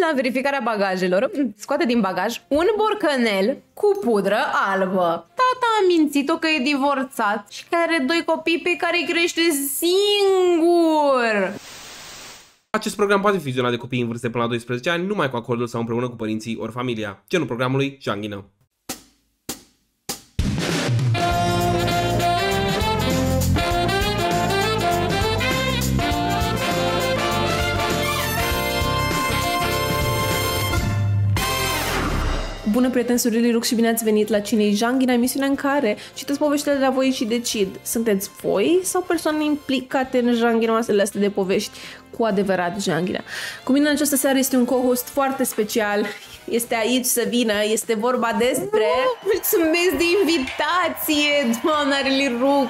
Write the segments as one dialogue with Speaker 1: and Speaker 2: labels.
Speaker 1: la verificarea bagajelor, scoate din bagaj un borcanel cu pudră albă. Tata a mințit-o că e divorțat și că are 2 copii pe care îi crește singur.
Speaker 2: Acest program poate fi vizionat de copii în vârstă până la 12 ani, numai cu acordul sau împreună cu părinții ori familia. Genul programului, Janghină.
Speaker 3: Bună, prieteni, sunt Lili Rux și bine ați venit la Cine-i Janghină, emisiunea în care citesc poveștile de la voi și decid. Sunteți voi sau persoane implicate în janghinoasele astea de povești cu adevărat janghină? Cu mine în această seară este un co-host foarte special. Este aici să vină, este vorba despre...
Speaker 1: Mulțumesc de invitație, doamna Lili Rux!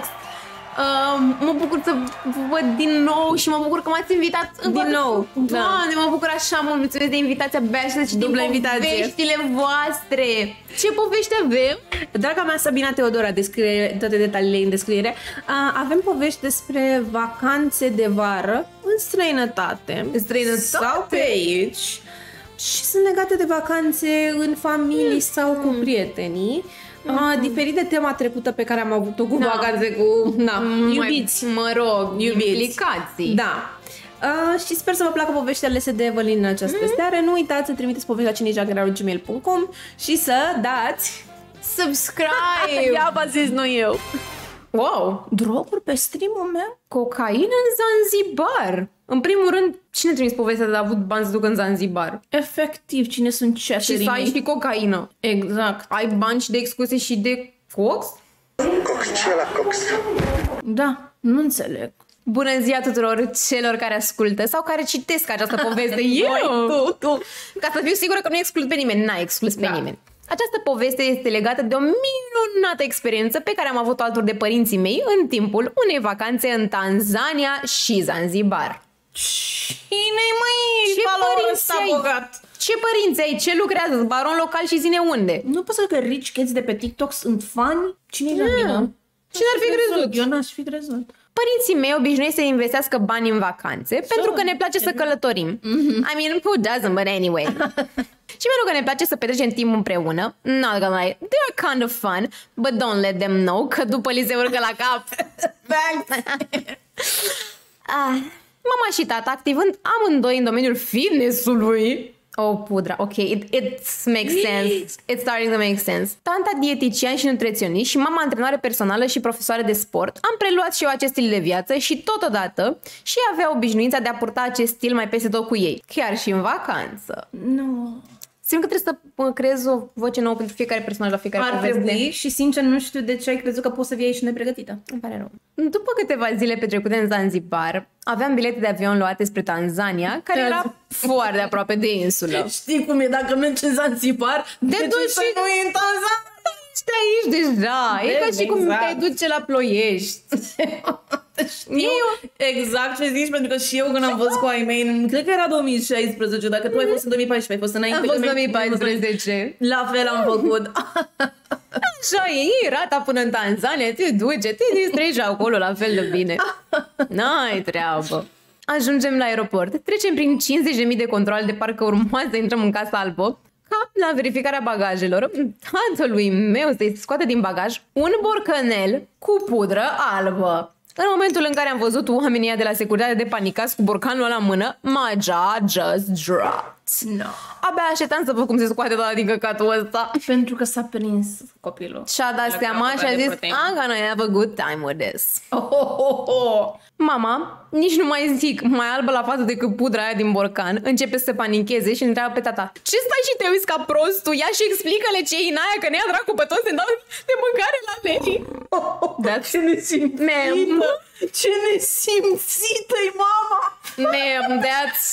Speaker 1: Mă bucur să vă văd din nou și mă bucur că m-ați invitat
Speaker 3: din nou.
Speaker 1: Doamne, mă bucur așa mult, mulțumesc de invitația, abia și să citim poveștile voastre. Ce povești avem?
Speaker 3: Draga mea Sabina Teodora descrie toate detaliile în descriere. Avem povești despre vacanțe de vară în străinătate. Sau pe aici. Și sunt legate de vacanțe în familie sau cu prietenii. Diferit de tema trecută pe care am avut-o cu vacanțe cu iubiți.
Speaker 1: Mă rog, implicații.
Speaker 3: Da. Și sper să vă placă poveștile alese de Evelyn în această seară. Nu uitați să trimiteți povești la cinejanghină@gmail.com și să dați
Speaker 1: subscribe.
Speaker 3: Ia v-a zis, nu eu.
Speaker 1: Wow,
Speaker 3: droguri pe stream-ul meu?
Speaker 1: Cocaină în Zanzibar. În primul rând, cine trimis povestea de a avut bani să ducă în Zanzibar?
Speaker 3: Efectiv, cine sunt chatterii?
Speaker 1: Și să ai și cocaină.
Speaker 3: Exact.
Speaker 1: Ai bani și de excursie și de cox?
Speaker 4: Cox, ce la cox?
Speaker 3: Da, nu înțeleg.
Speaker 1: Bună ziua tuturor celor care ascultă sau care citesc această poveste.
Speaker 3: Tu.
Speaker 1: Ca să fiu sigură că nu exclud pe nimeni. N-ai exclus pe nimeni. Această poveste este legată de o minunată experiență pe care am avut-o alături de părinții mei în timpul unei vacanțe în Tanzania și Zanzibar.
Speaker 3: Cine-i măi?
Speaker 1: Ce părinți ai? Ce lucrează? Baron local și zine unde?
Speaker 3: Nu pot să că rich kids de pe TikTok sunt fani? Cine-i janghină?
Speaker 1: Cine ar fi crezut?
Speaker 3: Eu n-aș fi crezut.
Speaker 1: Părinții mei obișnuiesc să investească bani în vacanțe pentru că ne place să călătorim. I mean, who doesn't, but anyway. Și pentru că ne place să petrecem timp împreună, not gonna lie, they're kind of fun, but don't let them know că după li se urcă la cap. Mama și tata activând amândoi în domeniul fitness-ului. Oh, pudra, ok, it makes sense. It's starting to make sense. Tanta dietician și nutriționist și mama antrenoare personală și profesoară de sport, am preluat și eu acest stil de viață și totodată și avea obișnuința de a purta acest stil mai peste tot cu ei, chiar și în vacanță.
Speaker 3: Nu.
Speaker 1: Simt că trebuie să creez o voce nouă pentru fiecare personaj la fiecare poveste.
Speaker 3: Ar trebui și sincer nu știu de ce ai crezut că poți să vii aici nepregătită.
Speaker 1: Îmi pare rău. După câteva zile petrecute în Zanzibar, aveam bilete de avion luate spre Tanzania, care era foarte aproape de insulă.
Speaker 3: Știi cum e dacă mergi în Zanzibar?
Speaker 1: Te duci și nu e în Tanzania. Ești aici deja. E ca și cum te duce la Ploiești.
Speaker 3: Exact ce zici, pentru că și eu când am fost cu ai mei, cred că era 2016, dacă tu ai fost în 2014, ai fost înainte.
Speaker 1: Am fost în 2014.
Speaker 3: La fel am făcut.
Speaker 1: Așa e rata până în Tanzania, te duce, te distregi acolo la fel de bine. N-ai treabă. Ajungem la aeroport, trecem prin 50.000 de controle de parcă urma să intrăm în Casa Albă. Ca la verificarea bagajelor, tatălui meu se scoate din bagaj un borcanel cu pudră albă. În momentul în care am văzut oamenii de la securitate de panicați cu borcanul la mână, my jaw just dropped.
Speaker 3: No.
Speaker 1: Abia așteptam să văd cum se scoate toată din căcatul ăsta.
Speaker 3: Pentru că s-a prins copilul.
Speaker 1: Și-a dat seama și a zis, I'm gonna have a good time with this. Mama, nici nu mai zic, mai albă la față decât pudra aia din borcan, începe să panicheze și întreabă pe tata, ce stai și te uiți ca prostul? Ia și explică-le ce e în aia, că ne ia dracu pe toți, ne dau de mâncare la lei.
Speaker 3: Ce nesimțită! Ce nesimțită-i mama!
Speaker 1: Ma'am, that's...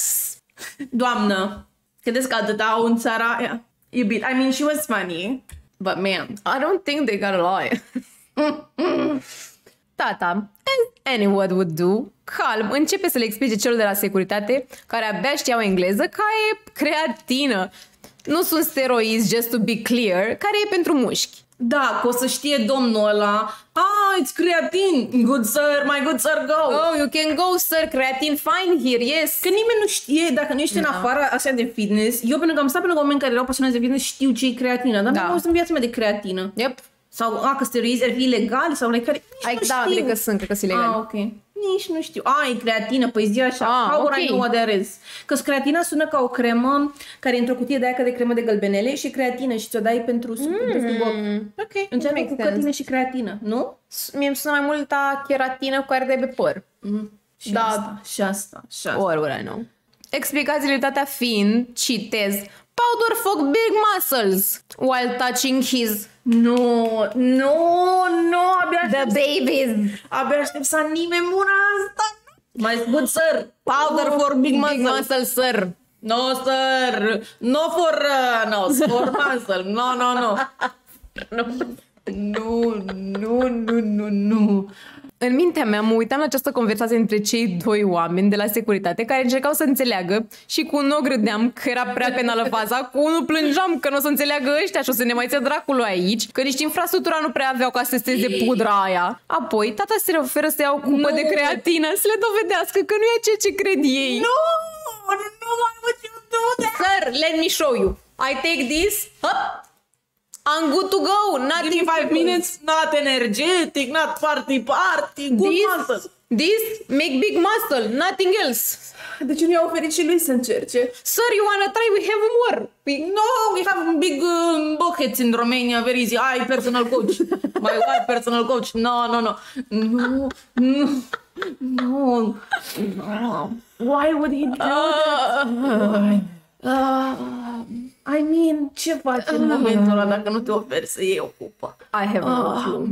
Speaker 3: Doamnă, credeți că atâta au în țara aia? Iubit, I mean, she was funny, but ma'am.
Speaker 1: I don't think they gotta lie. tata, as anyone would do, calm, începe să le explice celor de la securitate, care abia știau engleză, că e creatină. Nu sunt steroizi, just to be clear, care e pentru mușchi.
Speaker 3: Da, că o să știe domnul ăla. It's creatin. Good sir, my good sir, go.
Speaker 1: Oh, you can go, sir, creatin, fine here, yes.
Speaker 3: Că nimeni nu știe, dacă nu ești în afara așa de fitness. Eu, pentru că am stat pe lângă oameni care erau pasionați de fitness, știu ce e creatină. Dar nu auzit în viața mea de creatină.
Speaker 1: Yep.
Speaker 3: Sau, că steroizi ar fi ilegali sau like, care nici nu
Speaker 1: Da,
Speaker 3: știu.
Speaker 1: cred că sunt ilegali.
Speaker 3: Ok. Nici nu știu. E creatină, păi zi așa. How would I know what that is? Că creatina sună ca o cremă care e într-o cutie de aia de cremă de gălbenele și creatină și ți-o dai pentru frigo.
Speaker 1: Ok,
Speaker 3: Încearcă cu cătine și creatină, nu?
Speaker 1: Mie îmi sună mai mult a keratină cu care de pe păr.
Speaker 3: Și asta.
Speaker 1: Or would I know. Explicațiilitatea fiind, citez, powder for big muscles while touching his
Speaker 3: Nu, abia
Speaker 1: the babies.
Speaker 3: abia aștept să anime mâna asta. My good sir, powder for big muscle.
Speaker 1: sir.
Speaker 3: No, sir. No for muscle. No. Nu.
Speaker 1: În mintea mea mă uitam la această conversație între cei doi oameni de la securitate care încercau să înțeleagă și cu unul râdeam că era prea penală faza, cu unul plângeam că nu o să înțeleagă ăștia și o să ne mai ția dracului aici, că nici infrastructura nu prea aveau ca să testeze pudra aia. Apoi, tata se oferă să ia o cupă de creatină să le dovedească că nu e ceea ce cred ei.
Speaker 3: No, why would you do that?
Speaker 1: Sir, let me show you. I take this. I'm good to go.
Speaker 3: Give me 5 minutes, not energetic, not party, good muscle.
Speaker 1: This make big muscle, nothing else.
Speaker 3: De ce nu i-a oferit și lui să încerce?
Speaker 1: Sir, you wanna try? We have more.
Speaker 3: No, we have big buckets in Romania, very easy. Personal coach. My God, personal coach. No. Why would he do that? I mean, ce faci în momentul ăla dacă nu te oferi să iei o cupă?
Speaker 1: I have no clue.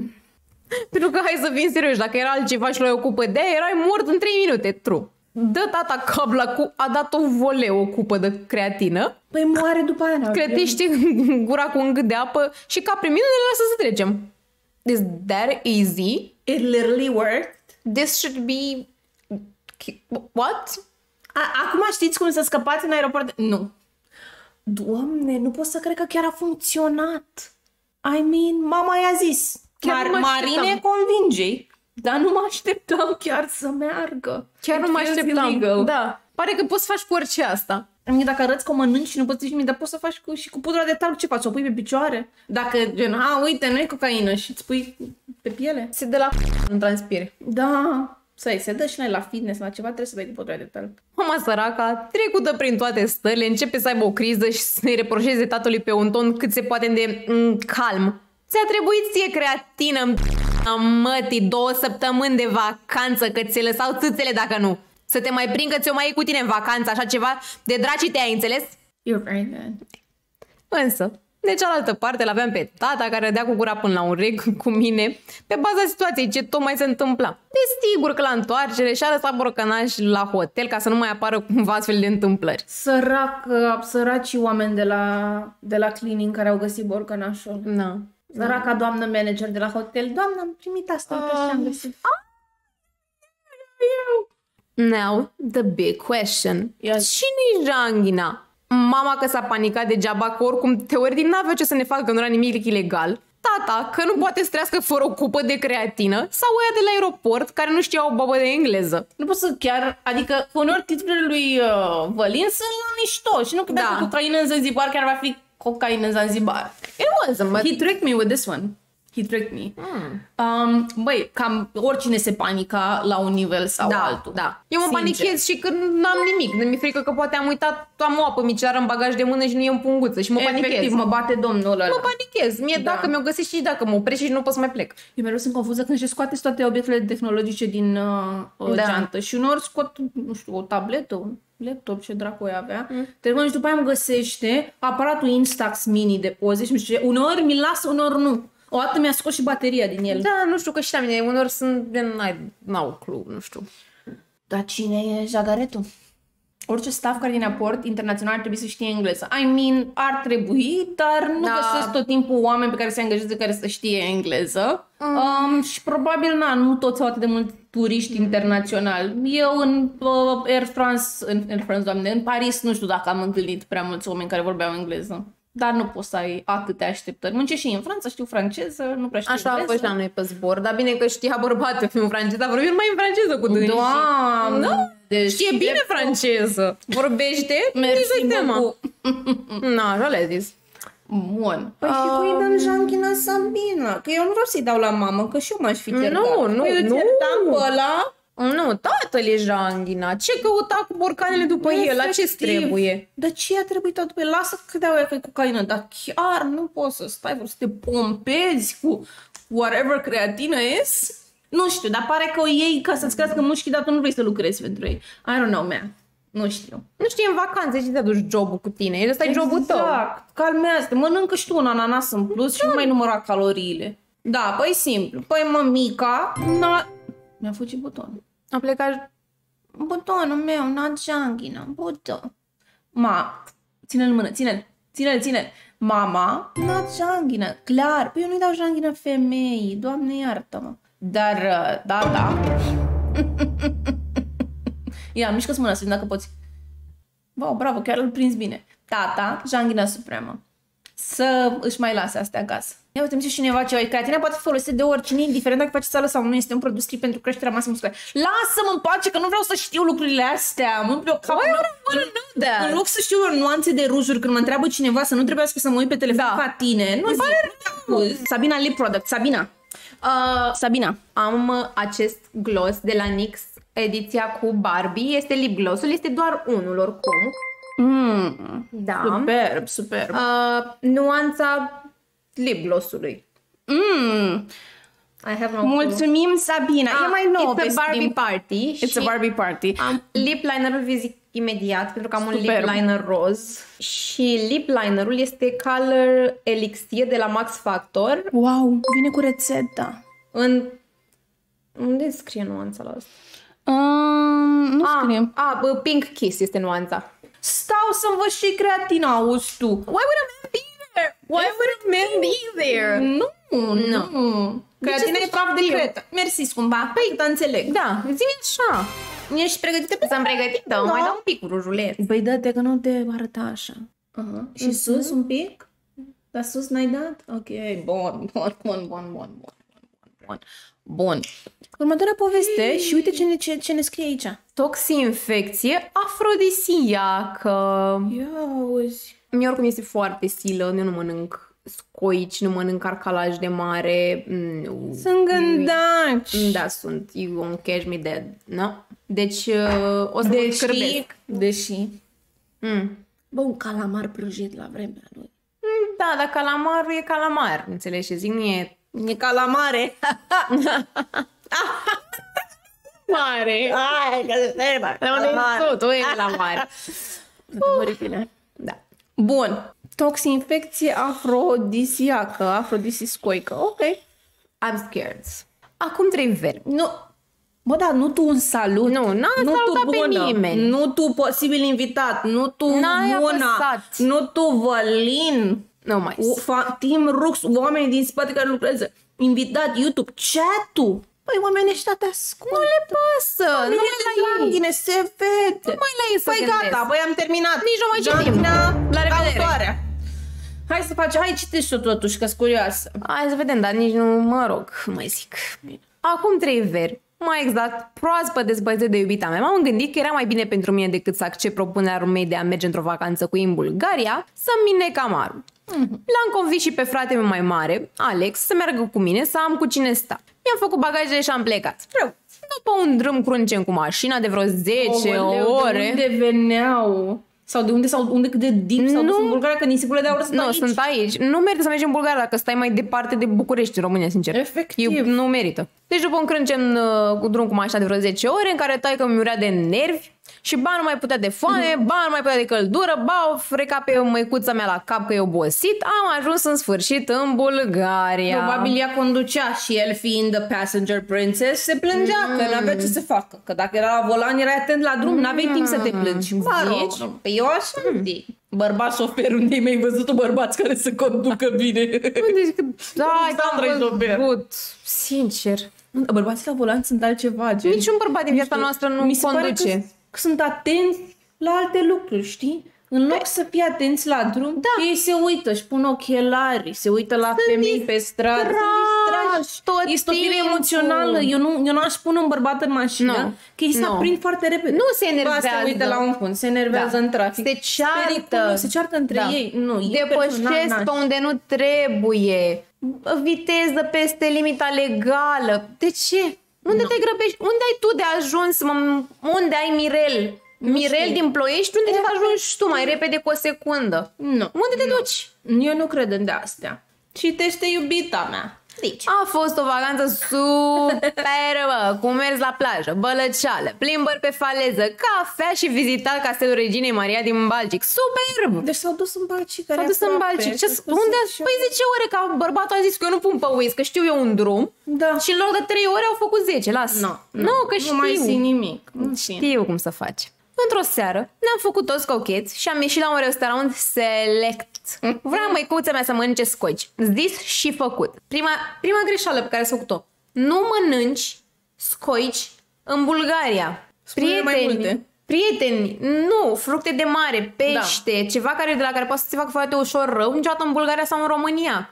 Speaker 1: Pentru că, hai să fim serioși, dacă era altceva și luai o cupă de aia, erai mort în 3 minute, true. Dă tata cabla a dat o voleu, o cupă de creatină.
Speaker 3: Păi moare după aia.
Speaker 1: Clătește gura cu un gât de apă și ca primit ne lasă să trecem. Is that easy?
Speaker 3: It literally worked.
Speaker 1: This should be... What?
Speaker 3: Acum știți cum să scăpați în aeroport? Nu. Doamne, nu pot să cred că chiar a funcționat. I mean, mama i-a zis. Marine, convinge. Dar nu mă așteptam chiar să meargă.
Speaker 1: Chiar nu mă așteptam. Da. Pare că poți să faci cu orice asta.
Speaker 3: Dacă arăți că o mănânci și nu poți să dar poți să faci și cu pudra de talc, ce faci? O pui pe picioare? Dacă, gen, uite, nu e cocaină și îți pui pe piele?
Speaker 1: Se dă la nu transpire.
Speaker 3: Da. Se dă și noi la fitness, la ceva, trebuie să dai cu pudra de talc.
Speaker 1: Mama săraca, trecută prin toate stările, începe să aibă o criză și să-i reproșeze tatălui pe un ton cât se poate de calm. Ți-a trebuit ție creatină, mătii, 2 săptămâni de vacanță, că ți-e lăsau țâțele dacă nu. Să te mai prind că ți-o mai iei cu tine în vacanță, așa ceva, de draci te-ai înțeles?
Speaker 3: You're very bad.
Speaker 1: Însă, de cealaltă parte, l-aveam pe tata care râdea cu gura până la urec cu mine, pe baza situației ce tocmai se întâmpla. Desigur că la întoarcere și-a lăsat borcănaș la hotel ca să nu mai apară cumva astfel de întâmplări.
Speaker 3: Săracii oameni de la cleaning care au găsit borcănașul.
Speaker 1: No.
Speaker 3: Săraca doamnă manager de la hotel. Doamnă, am primit asta, uite și am găsit.
Speaker 1: Now, the big question. Cine-i Janghina? Mama că s-a panicat degeaba, că oricum teoretic n-avea ce să ne facă, că nu era nimic ilegal. Tata că nu poate să trăiască fără o cupă de creatină. Sau ăia de la aeroport care nu știau o babă de engleză.
Speaker 3: Nu pot să chiar, adică uneori titlurile lui Vălin sunt la mișto. Și nu că dacă cocaină în Zanzibar chiar va fi cocaină în Zanzibar.
Speaker 1: It wasn't, but...
Speaker 3: He tricked me with this one. He tricked me. Băi, cam oricine se panica la un nivel sau altul.
Speaker 1: Da. Eu mă panichez și când n-am nimic. Mi-e frică că poate am uitat, am o apă micilară în bagaj de mână și nu e în punguță și mă panichez.
Speaker 3: Efectiv, mă bate domnul ăla.
Speaker 1: Mă panichez. Mie dacă mi-o găsesc și dacă mă opresc și nu pot să mai plec.
Speaker 3: Eu mereu sunt confuză când își scoateți toate obiectele tehnologice din geantă și uneori scot, nu știu, o tabletă, un laptop, ce dracu îi avea. Trebuie și după aia îmi găsește aparatul Instax Mini de poze și nu știu ce. Uneori mi-l lasă, uneori nu. O dată mi-a scos și bateria din el.
Speaker 1: Da, nu știu, că și la mine uneori sunt n-au clue, nu știu.
Speaker 3: Dar cine e jagaretul? orice staff care din aport internațional ar trebui să știe engleză. I mean, ar trebui, dar nu găsesc tot timpul oameni pe care se angajeze care să știe engleză. Și probabil, nu toți au atât de mulți turiști internaționali. Eu în Air France, doamne, în Paris, nu știu dacă am întâlnit prea mulți oameni care vorbeau engleză. Dar nu poți să ai atâtea așteptări. Munce și în Franța, știu franceză, nu prea știu
Speaker 1: Așa a fost la noi pe zbor, dar bine că știa bărbatul în franceză, a vorbit numai în franceză cu dânsii.
Speaker 3: Doamne!
Speaker 1: Da?
Speaker 3: Deci
Speaker 1: știe bine franceză. Vorbește?
Speaker 3: Mersi,
Speaker 1: mă. Na, așa le-a zis.
Speaker 3: Bun. Păi și cu îi dăm Janghina Sabina, că eu nu vreau să-i dau la mamă, că și eu m-aș fi certat.
Speaker 1: Nu.
Speaker 3: Pe ăla.
Speaker 1: Nu, tatăl e Janghina. Ce căuta cu borcanele după el? La ce trebuie?
Speaker 3: Dar ce a trebuit tot după el? Lasă că dea că e cocaină, dar chiar nu poți să stai, să te pompezi cu whatever creatină is? Nu știu, dar pare că o iei ca să-ți crească mușchii, dar tu nu vrei să lucrezi pentru ei. I don't know, man. Nu știu.
Speaker 1: Nu știi, în vacanțe și te aduci jobul cu tine. Ăsta e jobul tău.
Speaker 3: Exact. Calmează-te. Mănâncă și tu un ananas în plus și nu mai număra caloriile. Da, păi simplu. Păi mămica mi-a fugit butonul.
Speaker 1: A plecat...
Speaker 3: Butonul meu, n-a Janghina. Buton. Ține-l în mână, ține-l. Mama, n-a Janghina. Clar. Păi eu nu-i dau Janghina femeii. Doamne iartă-mă. Dar, da. Ia, mișcă-ți mâna să vedem dacă poți. Wow, bravo, chiar îl prins bine. Tata, Janghina supremă. Să își mai lase astea acasă. Ia uite, mi zice cineva ceva. Creatina poate fi folosită de oricine, indiferent dacă face sală sau nu. Este un produs pentru creșterea masei musculare. Lasă-mă în pace, că nu vreau să știu lucrurile astea. În loc să știu nuanțe de rujuri când mă întreabă cineva să nu trebuiască să mă uit pe telefon ca tine. Nu zic. Sabina Lip Product. Sabina.
Speaker 1: Am acest gloss de la NYX, ediția cu Barbie. Este lip glossul, este doar unul oricum. Da.
Speaker 3: Superb.
Speaker 1: Nuanța lip glossului. I have no
Speaker 3: Mulțumim, Sabina. E mai nouă
Speaker 1: It's a Barbie party.
Speaker 3: It's a Barbie party.
Speaker 1: Lip linerul vi zic imediat, pentru că am un lip liner roz. Și lip linerul este Color Elixir de la Max Factor.
Speaker 3: Wow, vine cu rețeta.
Speaker 1: Unde scrie nuanța la asta?
Speaker 3: Nu scrie.
Speaker 1: Pink Kiss este nuanța.
Speaker 3: Stau să-mi văd și creatina, auzi tu.
Speaker 1: Why would a man be there? Why would a man be there?
Speaker 3: Nu. Creatina e praf de cretă. Mersi, scumpa. Păi, da, înțeleg.
Speaker 1: Da, zi-mi așa.
Speaker 3: Ești pregătită pe
Speaker 1: Sunt pregătită, mai dau un pic cu rujuleț.
Speaker 3: Băi, dă-te că nu te arăta așa. Și sus un pic? Dar sus n-ai dat? Ok, bun. Următoarea poveste și uite ce ne scrie aici.
Speaker 1: Toxinfecție afrodisiacă.
Speaker 3: Ia auzi.
Speaker 1: Mie oricum este foarte silă, eu nu mănânc scoici, nu mănânc carcalaj de mare.
Speaker 3: Sunt gândaci.
Speaker 1: Da, sunt. You won't catch me dead. No? Deci o să mă scârbesc.
Speaker 3: Deși. Bă, un calamar prăjit la vremea lui.
Speaker 1: Da, dar calamarul e calamar. Înțelegi ce zic? Nu e...
Speaker 3: E calamare.
Speaker 1: Mare.
Speaker 3: Ai, că se fermă.
Speaker 1: Tu e calamar.
Speaker 3: Oribile.
Speaker 1: Da.
Speaker 3: Bun. Toxinfecție afrodisiscoică. Ok.
Speaker 1: I'm scared. Acum 3 verbi.
Speaker 3: Nu. Bă, da, nu tu un salut.
Speaker 1: Nu, n-am salutat pe nimeni.
Speaker 3: Nu tu posibil invitat. Nu tu Mona. Nu tu Vălin.
Speaker 1: Nu mai
Speaker 3: Team Rux, oamenii din spate care lucrează. Invitat YouTube, chat-ul. Păi oamenii ăștia te ascultă.
Speaker 1: Nu le pasă. Nu mai la ei.
Speaker 3: Din CV.
Speaker 1: Nu mai la ei să
Speaker 3: Păi gata, băi am terminat.
Speaker 1: Nici nu mai citim. La revedere.
Speaker 3: Autoarea. Hai citești-o totuși, că-s curioasă.
Speaker 1: Hai să vedem, dar nici nu, mă rog, mai zic. Acum 3 verbi. Mai exact, proaspăt despărțit de iubita mea, m-am gândit că era mai bine pentru mine decât să accept propunerea mea de a merge într-o vacanță cu ei în Bulgaria, să-mi mine camarul. L-am convins și pe fratele meu mai mare, Alex, să meargă cu mine, să am cu cine sta. Mi-am făcut bagajele și am plecat. După un drum cruncen cu mașina de vreo 10 ore...
Speaker 3: De unde veneau? Sau de unde cât de deep s-au dus în Bulgaria, că nisipule de aur sunt aici?
Speaker 1: Nu, sunt aici. Nu merită să mergi în Bulgaria dacă stai mai departe de București, în România, sincer.
Speaker 3: Efectiv.
Speaker 1: Nu merită. Deci după un crâncen cu drum cu mașina de vreo 10 ore, în care taică mi urea de nervi Și ba nu mai putea de foame, ba nu mai putea de căldură, ba o freca pe măicuța mea la cap că e obosit. Am ajuns în sfârșit în Bulgaria.
Speaker 3: Probabil ea conducea și el fiind the passenger princess se plângea că n-avea ce să facă. Că dacă era la volan, erai atent la drum, n-aveai timp să te plângi.
Speaker 1: Zici?
Speaker 3: Păi eu așa zic. Bărbat șofer, unde mi-ai văzut bărbați care să conducă bine?
Speaker 1: Da,
Speaker 3: Sandra-i șofer.
Speaker 1: Sincer.
Speaker 3: Bărbații la volan sunt altceva, gen.
Speaker 1: Niciun bărbat din viața noastră nu
Speaker 3: Mi se pare
Speaker 1: conduce.
Speaker 3: că sunt atenți la alte lucruri, știi? În loc să fie atenți la drum, ei se uită, își pun ochelari, se uită la femei pe stradă, sunt distrași.
Speaker 1: tot
Speaker 3: Este o fire
Speaker 1: timpul.
Speaker 3: emoțională. Eu n-aș pune un bărbat în mașină,
Speaker 1: Nu.
Speaker 3: că ei se
Speaker 1: Nu.
Speaker 3: aprind foarte repede.
Speaker 1: Nu se enervează.
Speaker 3: Se uită la un fund, se enervează în trafic.
Speaker 1: Se ceartă.
Speaker 3: Periculos, se ceartă între ei. Nu, eu personal
Speaker 1: Depășesc
Speaker 3: n-aș.
Speaker 1: pe unde nu trebuie. Viteză peste limita legală. De ce? Unde te grăbești? Unde ai tu de ajuns? Unde ai Mirel? Mirel din Ploiești? Unde te ajungi tu mai repede cu o secundă?
Speaker 3: Nu.
Speaker 1: Unde te duci?
Speaker 3: Eu nu cred în de-astea. Citește iubita mea. Deci.
Speaker 1: A fost o vacanță superbă, cu mers la plajă, bălăceală, plimbări pe faleză, cafea și vizitat castelul Reginei Maria din Balcic. Superb!
Speaker 3: Deci s-au dus în Balcic.
Speaker 1: S-a dus în Balcic. Unde? Păi 10 ore, că bărbatul a zis că eu nu pun pe Waze, că știu eu un drum.
Speaker 3: Da.
Speaker 1: Și în loc de 3 ore au făcut 10, lasă. Nu, că știu.
Speaker 3: Nu mai ții nimic.
Speaker 1: Știu cum să faci. Într-o seară ne-am făcut toți cocheți și am ieșit la un restaurant select. Vreau măicuța mea să mănânce scoici. Zis și făcut. Prima greșeală pe care s-a făcut-o. Nu mănânci scoici în Bulgaria.
Speaker 3: Spune-ne mai multe.
Speaker 1: Prieteni, nu, fructe de mare, pește, ceva de la care poate să se facă foarte ușor rău, niciodată în Bulgaria sau în România.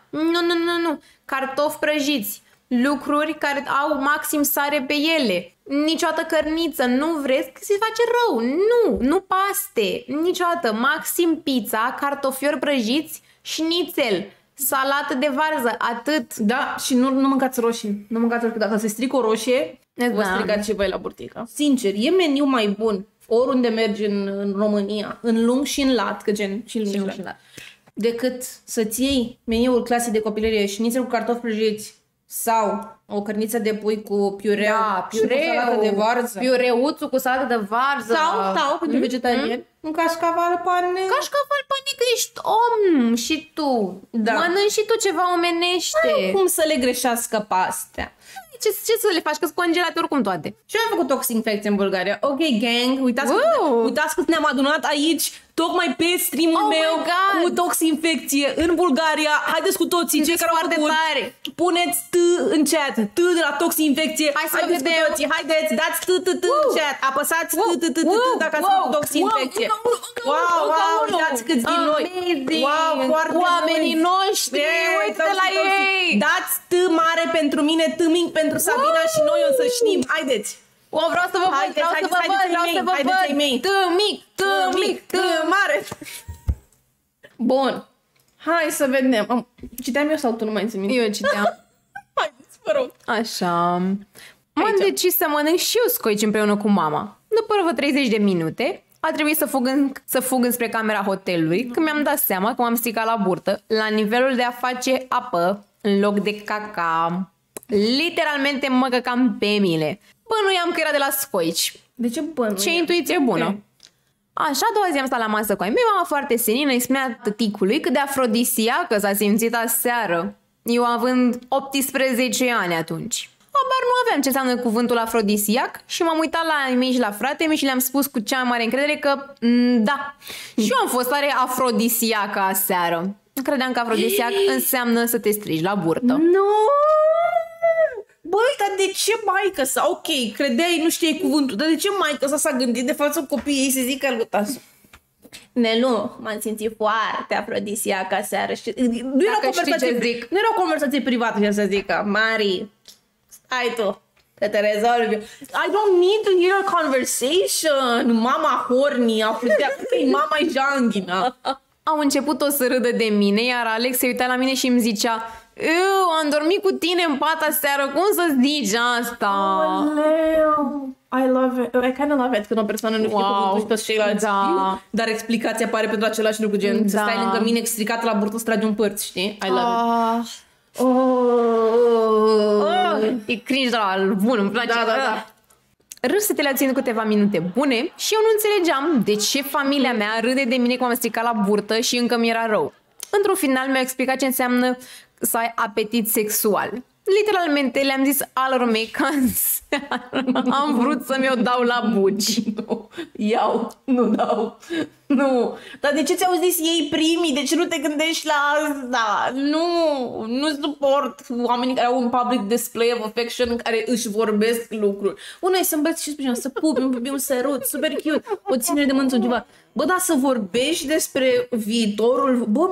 Speaker 1: Nu. Cartofi prăjiți, lucruri care au maxim sare pe ele. Niciodată cărniță, nu vreți că se face rău. Nu paste, niciodată. Maxim pizza, cartofiori prăjiți și nițel. Salată de varză, atât.
Speaker 3: Da, și nu mâncați roșii. Nu mâncați roșii. Dacă se strică o roșie, vă stricați și voi la burtică. Sincer, e meniu mai bun oriunde mergi în România, în lung și în lat, că gen și în lung și în lat, decât să-ți iei meniul clasei de copilărie și nițel cu cartofi prăjiți sau o cărniță de pui cu piureu, și cu salată de varză.
Speaker 1: Piureuțul cu salată de varză.
Speaker 3: Sau pentru vegetarian, un cașcaval pane.
Speaker 1: Cașcaval pane, că ești om și tu.
Speaker 3: Da.
Speaker 1: Mănânci și tu ceva omenește.
Speaker 3: Cum să le greșească pe astea?
Speaker 1: Ce să le faci? Că-s congelate oricum toate.
Speaker 3: Și eu am făcut toxinfecție în Bulgaria. Ok, gang, uitați că ne-am adunat aici tocmai pe stream-ul meu cu toxinfecție în Bulgaria. Haideți cu toții, cei care au făcut, puneți T în chat, T de la toxinfecție.
Speaker 1: Hai să
Speaker 3: vedem. Haideți, dați T în chat. Apăsați T dacă ați făcut toxinfecție. Wow, uitați câți din noi. Wow, foarte
Speaker 1: oamenii noștri, uite la ei.
Speaker 3: Dați T mare pentru mine, T mic pentru Sabina și noi o să știm. Haideți.
Speaker 1: Vreau să vă văd, vreau să vă văd. T mare.
Speaker 3: Bun. Hai să vedem. Citeam eu sau tu nu mai țin minte?
Speaker 1: Eu citeam.
Speaker 3: Haideți, vă rog.
Speaker 1: Așa. M-am decis să mănânc și eu scoici împreună cu mama. După vreo 30 de minute, a trebuit să fug înspre camera hotelului, când mi-am dat seama că m-am stricat la burtă, la nivelul de a face apă în loc de caca. Literalmente mă căcam pe mine. Bănuiam că era de la scoici.
Speaker 3: De ce bănuiam?
Speaker 1: Ce intuiție bună. Okay. Așa, a doua zi am stat la masă cu ai mei, mama foarte senină îi spunea tăticului cât de afrodisiacă s-a simțit aseară. Eu având 18 ani atunci. Abar nu aveam ce înseamnă cuvântul afrodisiac și m-am uitat la ai mei și la frate mi și le-am spus cu cea mai mare încredere că da. Și eu am fost tare afrodisiacă aseară. Credeam că afrodisiac înseamnă să te strigi la burtă.
Speaker 3: Nu! Băi, dar de ce maică sa? Ok, credeai, nu știai cuvântul, dar de ce maică sa s-a gândit de față copiii ei să zică lui tasu? Nelu, m-am simțit foarte afrodisiacă aseară. Nu era o conversație privată, ce să zică, Mari, ai tu, că te rezolvi. I don't need to hear a conversation. Mama horny, mama janghina.
Speaker 1: Au început tot să râdă de mine, iar Alex se uita la mine și îmi zicea am dormit cu tine în pat aseară, cum să zici asta?
Speaker 3: Oleu! I love it. I kind of love it când o persoană nu știe cuvântul și toți ceilalți știu, dar explicația apare pentru același lucru, gen să stai lângă mine stricat la burtă să tragi un părț, știi? I love it.
Speaker 1: E cringe, dar bun, îmi place.
Speaker 3: Da.
Speaker 1: Râsetele au ținut câteva minute bune și eu nu înțelegeam de ce familia mea râde de mine cum am stricat la burtă și încă mi era rău. Într-un final mi-au explicat ce înseamnă să ai apetit sexual. Literalmente le-am zis alor mei că am vrut să-mi o dau la buci.
Speaker 3: Nu dau. Nu. Dar de ce ți-au zis ei primii? De ce nu te gândești la asta? Nu suport oamenii care au un public display of affection în care își vorbesc lucruri. Una e să îmbrăți și să pupi, un sărut, super cute, o ținere de mânță ceva. Bă, dar să vorbești despre viitorul, bă,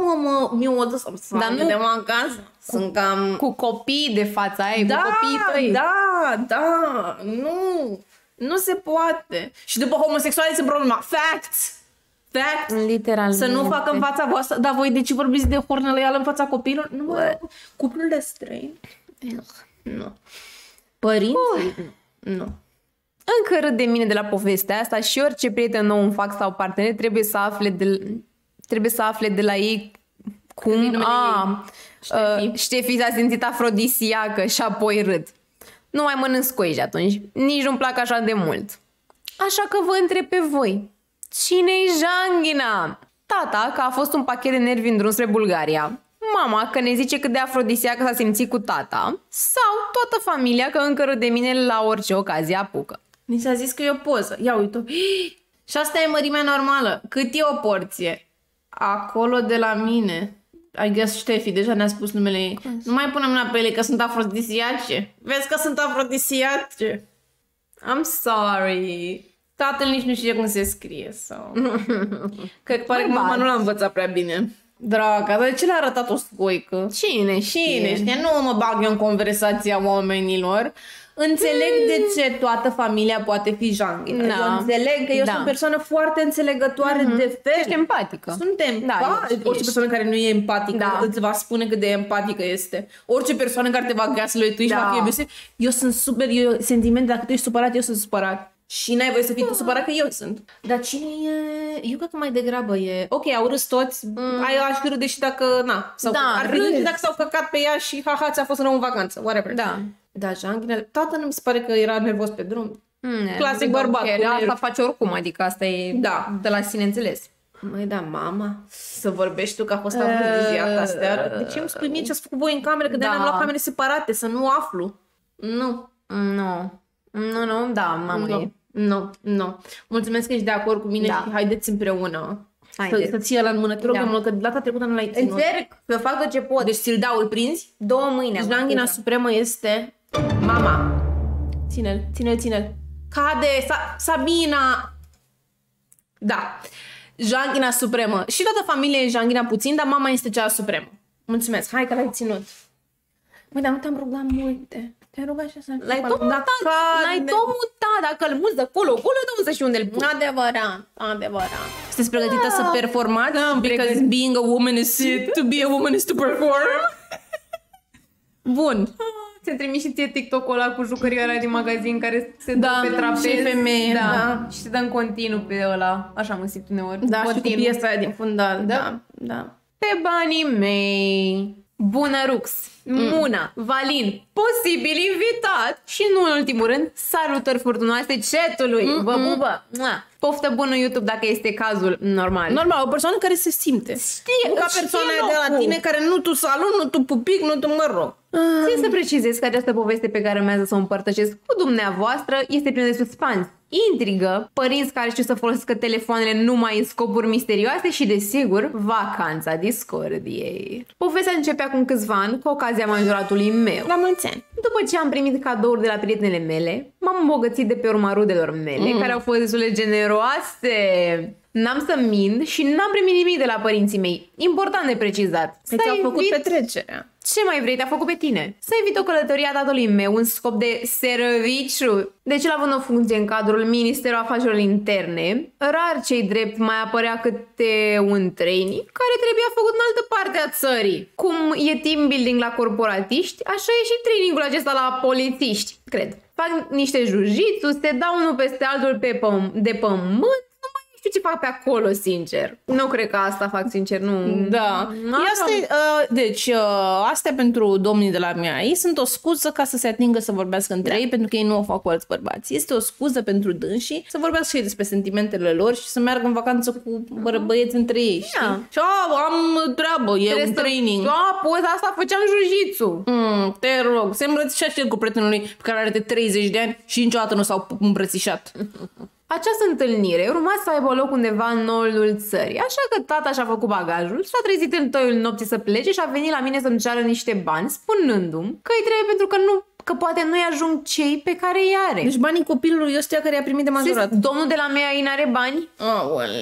Speaker 3: mi-o odă să vedem acasă. Sunt cam...
Speaker 1: Cu copii de fața aia, cu copiii tăi.
Speaker 3: Da, nu se poate. Și după homosexuali sunt problema. Facts.
Speaker 1: Literal.
Speaker 3: Să nu facă în fața voastră. Dar voi de ce vorbiți de hornălăială în fața copiilor? Nu, cuplurile străini. Nu. Părinții? Nu.
Speaker 1: Încă râd de mine de la povestea asta și orice prieten nou îmi fac sau partener trebuie să afle de la ei cum Ștefi s-a simțit afrodisiacă și apoi râd. Nu mai mănânc scoici atunci. Nici nu-mi plac așa de mult. Așa că vă întreb pe voi. Cine-i Janghina? Tata, că a fost un pachet de nervi în drum spre Bulgaria. Mama, că ne zice cât de afrodisiacă s-a simțit cu tata. Sau toată familia, că încă râd de mine la orice ocazie apucă.
Speaker 3: Mi s-a zis că e o poză. Ia uite. Și asta e mărimea normală. Cât e o porție? Acolo de la mine. I guess Ștefi deja ne-a spus numele ei. Nu mai punem mâna pe ele că sunt afrodisiace. Vezi că sunt afrodisiace. I'm sorry. Tatăl nici nu știe cum se scrie sau... Că pare că mama nu l-a învățat prea bine. Draga, dar de ce le-a arătat o scoică?
Speaker 1: Cine știe?
Speaker 3: Nu mă bag eu în conversația oamenilor. Înțeleg de ce toată familia poate fi Janghina. Eu înțeleg că eu sunt o persoană foarte înțelegătoare de fel.
Speaker 1: Ești empatică.
Speaker 3: Sunt empatică. Orice persoană care nu e empatică îți va spune cât de empatică este. Orice persoană care te va gaslight-ui și va fi abusive. Eu sunt super, sentiment, dacă tu ești supărat, eu sunt supărat. Și n-ai voie să fii tu supărat că eu sunt. Dar cine e? Eu cred că mai degrabă e... Ok, au râs toți, aș fi râde și dacă... ar fi râde dacă s-au căcat pe ea și haha, ți-a fost rău în vacanță, whatever. Da, Janghina, tata nu mi se pare că era nervos pe drum. Clasic bărbat.
Speaker 1: Asta face oricum, adică asta e de la sine înțeles.
Speaker 3: Măi, da, mama, să vorbești tu că a fost afrodiziacă aseară. De ce îmi spui mie ce-ați făcut voi în cameră? Că de-aia am luat camere separate, să nu aflu. Nu,
Speaker 1: mamă.
Speaker 3: Nu. Mulțumesc că ești de acord cu mine și haideți împreună. Să ții ăla în mână. Te rog, că data trecută nu l-ai ținut.
Speaker 1: Încerc să fac tot ce pot.
Speaker 3: Deci ți-l dau, îl prinzi?
Speaker 1: 2 mâini.
Speaker 3: Janghina supremă este mama. Ține-l. Cade, Sabina. Da. Janghina supremă. Și toată familia e Janghina puțin, dar mama este cea supremă. Mulțumesc. Hai că l-ai ținut. Măi, dar nu te-am rugat multe. Te-am rugat și să...
Speaker 1: L-ai tot mutat. Dacă îl muți de acolo, nu și unde îl pui.
Speaker 3: Adevărat. Sunteți pregătită să performați? Because being a woman is to be a woman is to perform. Bun.
Speaker 1: Ți-am trimis și ție TikTok-ul ăla cu jucărioara din magazin care se dă pe trapez.
Speaker 3: Și femeie,
Speaker 1: Și se dă în continuu pe ăla. Așa mă simt uneori.
Speaker 3: Da, și cu piesa aia din fundal. Da.
Speaker 1: Pe banii mei. Bună Rux, Muna, Valin, posibil invitat și nu în ultimul rând, salutări furtunoase chatului. Bă. Poftă bună YouTube dacă este cazul normal.
Speaker 3: Normal, o persoană care se simte.
Speaker 1: Știe,
Speaker 3: ca persoana de la tine care nu tu salut, nu tu pupic, nu tu mă rog.
Speaker 1: Țin să precizez că această poveste pe care urmează să o împărtășesc cu dumneavoastră este plină de suspans, intrigă, părinți care știu să folosească telefoanele numai în scopuri misterioase și, desigur, vacanța discordiei. Povestea începe acum câțiva ani cu ocazia majoratului meu.
Speaker 3: La mulți ani.
Speaker 1: După ce am primit cadouri de la prietenele mele, m-am îmbogățit de pe urma rudelor mele, care au fost destul de generoase. N-am să mint și n-am primit nimic de la părinții mei. Important de precizat.
Speaker 3: Ți-au făcut petrecerea.
Speaker 1: Ce mai vrei? Te-a făcut pe tine. Să invit o călătorie a tatălui meu în scop de serviciu. Deci el având o funcție în cadrul Ministerului Afacerilor Interne, rar cei drept mai apărea câte un training care trebuia făcut în altă parte a țării. Cum e team building la corporatiști, așa e și trainingul acesta la polițiști, cred. Fac niște jiu-jitsu, se dau unul peste altul de pământ, numai știu ce fac pe acolo, sincer. Nu cred că asta fac, sincer, nu.
Speaker 3: Da. Deci, astea pentru domnii de la mea. Ei sunt o scuză ca să se atingă să vorbească între ei, pentru că ei nu o fac cu alți bărbați. Este o scuză pentru dânsii să vorbească și ei despre sentimentele lor și să meargă în vacanță cu băieți între ei, știi? Și am treabă, e un training.
Speaker 1: Poza asta făceam jiu-jitsu.
Speaker 3: Te rog, se îmbrățișa și el cu prietenul lui pe care are de 30 de ani și niciodată nu s-au îmbrățișat.
Speaker 1: Această întâlnire urma să aibă loc undeva în nordul țării, așa că tata și-a făcut bagajul, s-a trezit în toiul nopții să plece și a venit la mine să-mi ceară niște bani, spunându-mi că îi trebuie pentru că poate nu-i ajung cei pe care îi are.
Speaker 3: Deci banii copilului ăsta care i-a primit de majorat.
Speaker 1: Domnul de la mea n-are bani?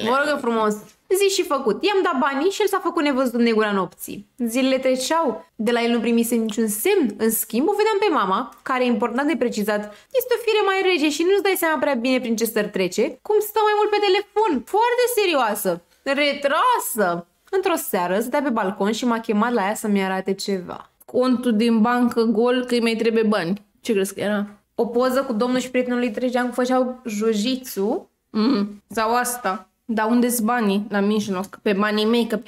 Speaker 1: Vă rog frumos. Zi și făcut. I-am dat banii și el s-a făcut nevăzut în negura nopții. Zilele treceau. De la el nu primise niciun semn. În schimb, o vedeam pe mama, care, important de precizat, este o fire mai rege și nu-ți dai seama prea bine prin ce stări trece, cum stă mai mult pe telefon. Foarte serioasă. Retrasă. Într-o seară, stătea pe balcon și m-a chemat la ea să-mi arate ceva.
Speaker 3: Contul din bancă gol că îi mai trebuie bani. Ce crezi că era?
Speaker 1: O poză cu domnul și prietenul lui Trejean făceau jiu-jitsu.
Speaker 3: Sau asta. Dar unde-s banii? La mijloc. Pe banii mei. Că...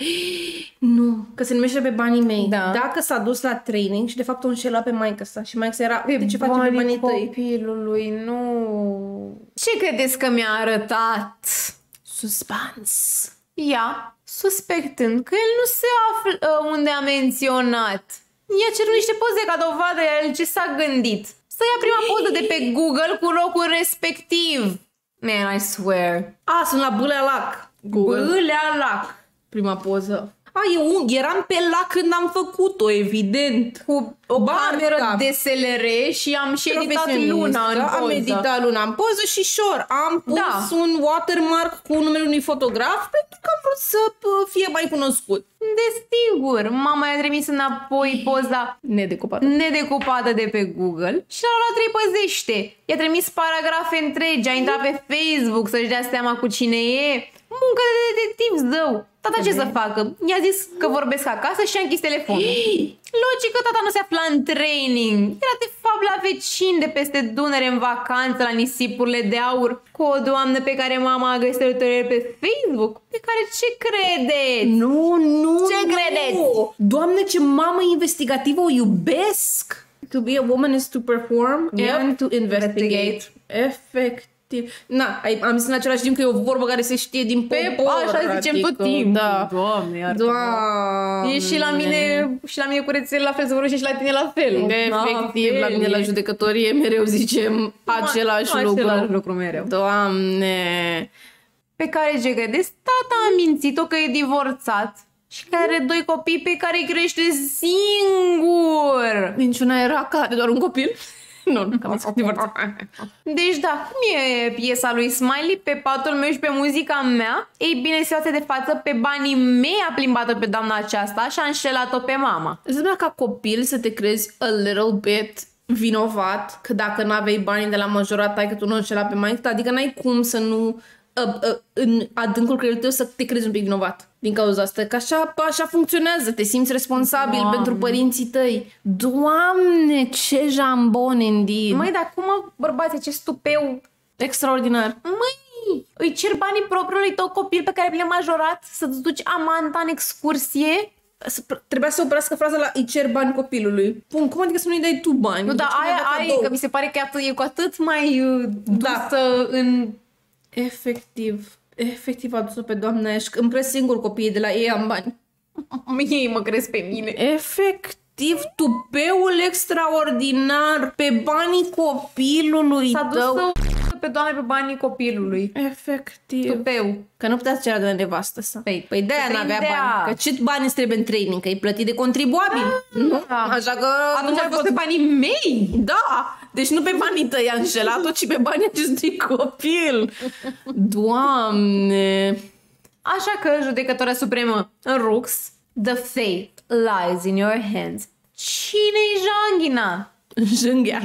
Speaker 3: Nu. Că se numește pe banii mei.
Speaker 1: Da.
Speaker 3: Dacă s-a dus la training și de fapt o înșela pe maică sa. Și maică sa era, de ce face pe banii tăi?
Speaker 1: Copilului, nu. Ce credeți că mi-a arătat?
Speaker 3: Suspans.
Speaker 1: Ea, suspectând că el nu se află unde a menționat. I-a cerut niște poze ca dovadă, iar el ce s-a gândit? Să ia prima poză de pe Google cu locul respectiv. Man, I swear.
Speaker 3: Sunt la Bâlea Lac.
Speaker 1: Bâlea Lac.
Speaker 3: Prima poză. Eram pe lac când am făcut-o, evident.
Speaker 1: Cu o cameră DSLR și am și editat luna în poză.
Speaker 3: Am editat luna în poză și am pus un watermark cu numele unui fotograf pentru că am vrut să fie mai cunoscut.
Speaker 1: Desigur, mama i-a trimis înapoi poza nedecupată de pe Google și l-a repăzește. I-a trimis paragrafe întregi, a intrat pe Facebook să-și dea seama cu cine e. Muncă de detectiv, zău. Tata ce să facă? I-a zis că vorbesc acasă și a închis telefonul. Logic că tata nu se afla în training. Era de fapt la vecin de peste Dunăre în vacanță la nisipurile de aur cu o doamnă pe care mama a găsit pe Facebook. Pe care ce credeți?
Speaker 3: Nu.
Speaker 1: Ce credeți?
Speaker 3: Doamne, ce mamă investigativă, o iubesc! To be a woman is to perform and to investigate. Efectiv. Am zis în același timp că e o vorbă care se știe din popor.
Speaker 1: Așa zicem tot timpul.
Speaker 3: Da.
Speaker 1: Doamne, iartă-mă. E și la mine cu rețele la fel, să vorbește și la tine la fel.
Speaker 3: Efectiv, la mine la judecătorie mereu zicem același lucru
Speaker 1: mereu.
Speaker 3: Doamne.
Speaker 1: Pe care ce credeți? Tata a mințit-o că e divorțat și că are 2 copii pe care îi crește singur.
Speaker 3: Niciuna era că are doar un copil. Nu, că am divorțat.
Speaker 1: Deci da, cum e piesa lui Smiley? Pe patul meu și pe muzica mea? Ei bine, situația de față, pe banii mei a plimbat-o pe doamna aceasta și a înșelat-o pe mama.
Speaker 3: Înseamnă ca copil să te crezi a little bit vinovat că dacă n-aveai banii de la majorat, tai că tu nu înșela pe maică ta, adică n-ai cum să nu în adâncul creierului tău să te crezi un pic vinovat din cauza asta, că așa funcționează, te simți responsabil pentru părinții tăi. Doamne, ce jambon indeed.
Speaker 1: Măi, dar cum bărbații, ce stupeu
Speaker 3: extraordinar.
Speaker 1: Măi, îi cer banii propriului tău copil pe care le-a majorat să-ți duci amanta în excursie?
Speaker 3: Trebuia să oprească fraza la îi cer bani copilului. Bun, cum adică să nu-i dai tu bani?
Speaker 1: Nu, dar aia că mi se pare că e cu atât mai dusă în...
Speaker 3: Efectiv a dus-o pe doamna aia și îmi cresc singur copiii de la ei am bani.
Speaker 1: Ei mă cresc pe mine.
Speaker 3: Efectiv, tupeul extraordinar pe banii copilului
Speaker 1: S-a dus să pe doamne pe banii copilului.
Speaker 3: Efectiv.
Speaker 1: Tupeu.
Speaker 3: Că nu putea să ceară de la nevastă sa.
Speaker 1: Păi
Speaker 3: de-aia n-avea bani. Că ce bani îți trebuie în training? Că e plătit de contribuabil. Nu? Așa că...
Speaker 1: Atunci ai fost pe banii mei.
Speaker 3: Da. Deci nu pe banii tăi a înșelat-o, ci pe banii acestui copil. Doamne.
Speaker 1: Așa că judecătoarea supremă în Rux, the fate lies in your hands. Cine-i janghina?
Speaker 3: Jânghea.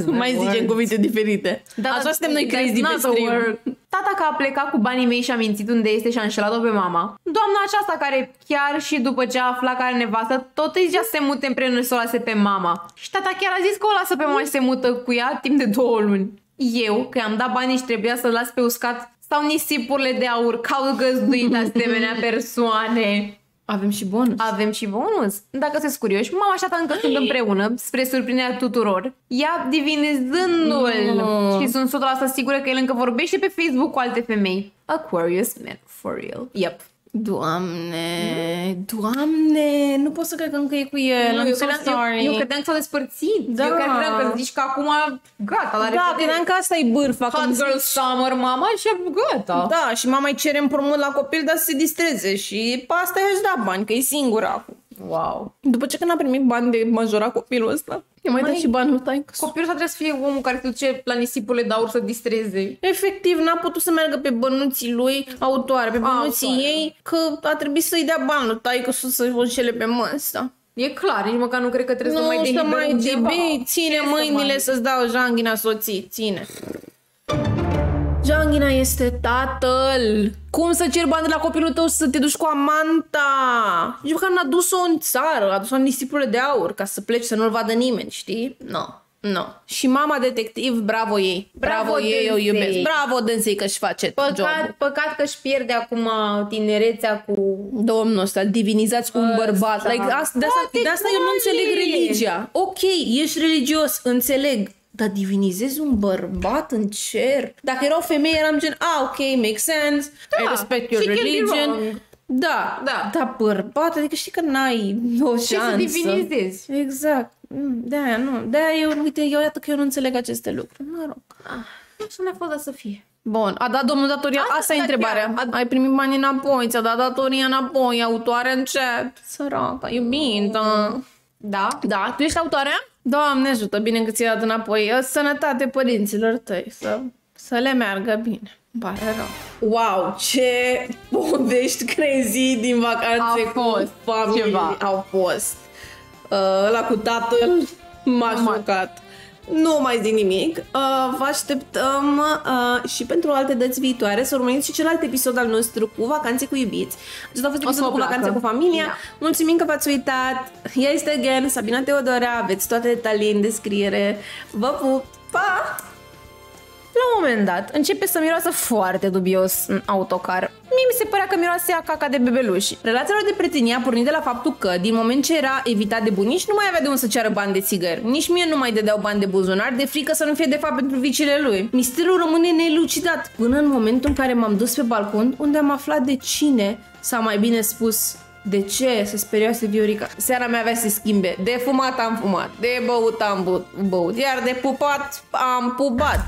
Speaker 3: Mai zicem cuvinte diferite.
Speaker 1: Da,
Speaker 3: așa suntem noi crazy pe stream.
Speaker 1: Tata că a plecat cu banii mei și a mințit unde este și a înșelat-o pe mama. Doamna aceasta care chiar și după ce a aflat că are nevastă, tot îi zicea să se mute împreună și să o lase pe mama. Și tata chiar a zis că o lasă pe mama și se mută cu ea timp de 2 luni. Eu, că i-am dat banii și trebuia să-l las pe uscat sau nisipurile de aur, că au găzduit asemenea persoane?
Speaker 3: Avem și bonus.
Speaker 1: Avem și bonus. Dacă sunteți curioși, mama și tata încă sunt împreună, spre surprinderea tuturor. Ea divinizându-l. Și sunt 100% sigură că el încă vorbește pe Facebook cu alte femei. Aquarius man, for real. Yep.
Speaker 3: Doamne, Doamne, nu pot să cred că încă e cu el.
Speaker 1: Eu credeam că s-au despărțit.
Speaker 3: Da.
Speaker 1: Eu credeam că zici că acum gata, la
Speaker 3: Da, credeam că asta e bârfa.
Speaker 1: Hot girl summer, mama, și gata.
Speaker 3: Da, și mama îi cere împrumut la copil, dar să se distreze. Și pe asta i-aș da bani, că e singură acum.
Speaker 1: Wow.
Speaker 3: După ce când a primit bani de majora copilul ăsta, i-a mai dat și bani lui taică.
Speaker 1: Copilul ăsta trebuie să fie omul care se duce la nisipurile de aur să distreze.
Speaker 3: Efectiv, n-a putut să meargă pe bănuții lui, autoare, pe bănuții ei, că a trebuit să-i dea bani lui taică să-i înșele pe ăsta.
Speaker 1: E clar, nici măcar nu cred că trebuie să mai
Speaker 3: Nu, să mai
Speaker 1: ceva.
Speaker 3: ține mâinile să-ți dau janghina soții, ține. Janghina este tatăl. Cum să cer bani de la copilul tău să te duci cu amanta? Nici măcar n-a dus-o în țară, a dus-o în nisipurile de aur ca să pleci să nu-l vadă nimeni, știi? No. Și mama detectiv, bravo ei. Bravo ei, eu iubesc. Bravo dânsei că își face job-ul.
Speaker 1: Păcat că își pierde acum tinerețea cu
Speaker 3: Domnul ăsta, îl divinizați cu un bărbat. Like, de asta eu nu înțeleg religia. Ok, ești religios, înțeleg. Dar divinizezi un bărbat în cer? Dacă era o femeie, eram gen, ok, make sense, I respect your religion. Da, dar bărbat, adică știi că n-ai o șansă.
Speaker 1: Ce să divinizezi?
Speaker 3: Exact. De-aia nu. De-aia eu iată că eu nu înțeleg aceste lucruri. Mă rog.
Speaker 1: Să ne-a fost să fie.
Speaker 3: Bun, a dat domnul datoria? Asta e întrebarea. Ai primit banii înapoi, ți-a dat datoria înapoi, autoarea în chat. Săraca, iubită. Da, tu ești autoarea? Doamne ajută, bine că ți-ai dat înapoi. Sănătate părinților tăi, să le meargă bine. Pare rău. Wow, ce povești crazy din vacanțe cu familie au fost. Ăla cu tatăl m-a șocat. Nu mai zic nimic. Vă așteptăm și pentru alte dăți viitoare să urmăriți și celălalt episod al nostru cu vacanțe cu iubiți. Acesta a fost episodul cu vacanțe cu familia. Da. Mulțumim că v-ați uitat. Ea este again Sabina Teodora. Aveți toate detalii în descriere. Vă pup! Pa!
Speaker 1: La un moment dat, începe să miroasă foarte dubios în autocar. Mie mi se părea că miroase a caca de bebeluși.
Speaker 3: Relația lor de prietenie a pornit de la faptul că, din moment ce era evitat de bunici, nu mai avea de unde să ceară bani de țigări. Nici mie nu mai dădeau bani de buzunar, de frică să nu fie de fapt pentru vicile lui. Misterul rămâne nelucidat până în momentul în care m-am dus pe balcon, unde am aflat de cine, sau mai bine spus, de ce se sperioase Viorica. Seara mea avea să se schimbe. De fumat am fumat, de băut am băut, iar de pupat am pupat.